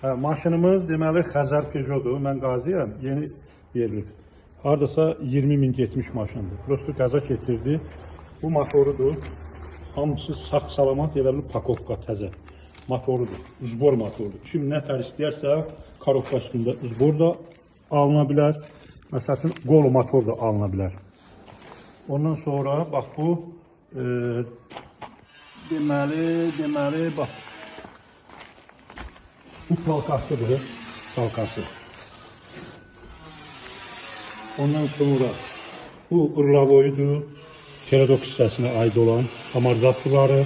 Maşınımız deməli Xəzər Peugeot'dur. Mən qazıyam, yeni verilib. Hardasa 20.000 getmiş maşındır. Prosto qəza keçirdi. Bu motorudur. Hamısı sağ-salamat, elə bir pakovka təzə motorudur. Uzbor motorudur. Kim nə tər istəyərsə, karovka üstündə uzbor da alına bilər. Məsələn, qol motor da alına bilər. Ondan sonra bax bu deməli bax bu palkasıdır, palkası. Ondan sonra bu ırlavoyudur, Teradok hissəsinə aid olan amortizatorları.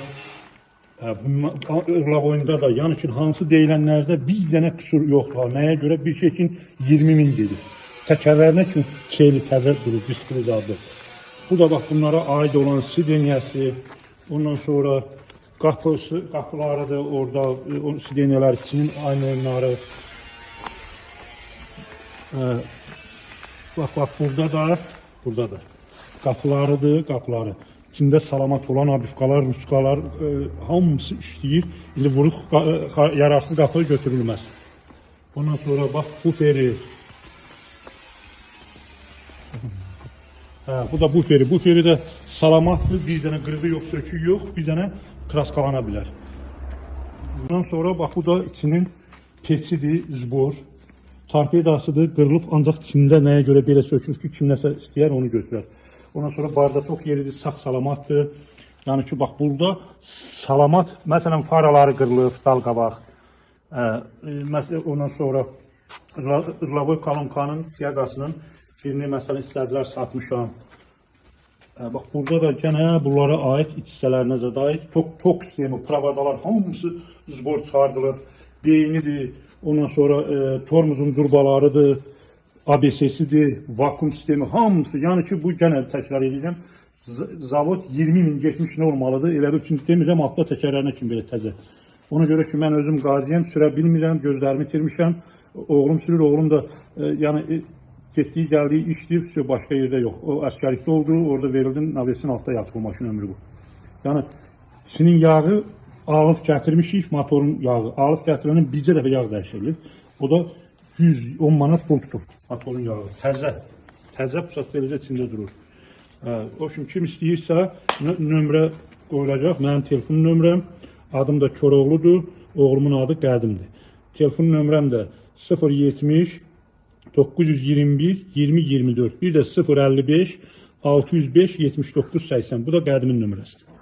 Irlavoyunda da yan üçün hansı deyilənlərdə bir dənə qüsur yoxdur. Nəyə görə? Bir şey üçün 20.000 gedir. Təkərlərinə ki, şeyli təzə durur, diskli zadı. Bu da bax bunlara aid olan sideniyəsi, ondan sonra qapılarıdır, orada sideniyələr içinin aynı oyunları. Bax, burada da. Qapılarıdır, qapıları. İçində salamat olan abifkalar, ruskalar, hamısı işləyir. İndi vuruq, yararsız qapı götürülməz. Ondan sonra bax, buferi. Bu da buferi. Buferi də salamatdır, bir dənə qırığı yox, sökü yox, bir dənə kraskalana bilər. Bundan sonra bax, bu da içinin peçidir, zbor. Torpedasıdır, qırılıb, ancaq içində nəyə görə belə sökülür ki, kim nəsə istəyər, onu götürər. Ondan sonra barda çox yeridir, sağ-salamatdır. Yəni ki, bax, burada salamat, məsələn, faraları qırılıb, dal qabaq. Ondan sonra ırlavoy kolonkanın, tiyaqasının birini, məsələn, istədilər, satmışam. Bax, burada da gənə bunlara aid, iç hissələrinə aid tok sistemi, pravadalar, hamısı zbor çıxardılır. Beynidir, ondan sonra tormuzun durbalarıdır, ABS-sidir, vakum sistemi, hamısı. Yəni ki, bu gənə təkrar edəcəm. Zavod 20.000 getmiş normalıdır. Elə bir üçün demirəm, altda təkərlərinə kimi belə təzə. Ona görə ki, mən özüm qaziyəm, sürə bilmirəm, gözlərimi itirmişəm. Oğlum sürür, oğlum da yəni getdiyi, gəldiyi işdir, başqa yerdə yox. O əskərlikdə oldu, orada verildi, navesin altda yatıb o maşın ömrü bu. Yəni, sinin yağı alıb gətirmişik, motorun yağı. Alıb gətirənin bircə dəfə yağ dəyişilir. O da 110 manat pul tutur motorun yağı. Təzə pusat eləcə içində durur. O üçün kim istəyirsə nömrə qoyulacaq. Mənim telefon nömrəm, adım da Koroğludur, oğlumun adı Qədimdir. Telefon nömrəm də 070 921 2024, bir də 055 605 79 80. Bu da Qədimin nömrəsidir.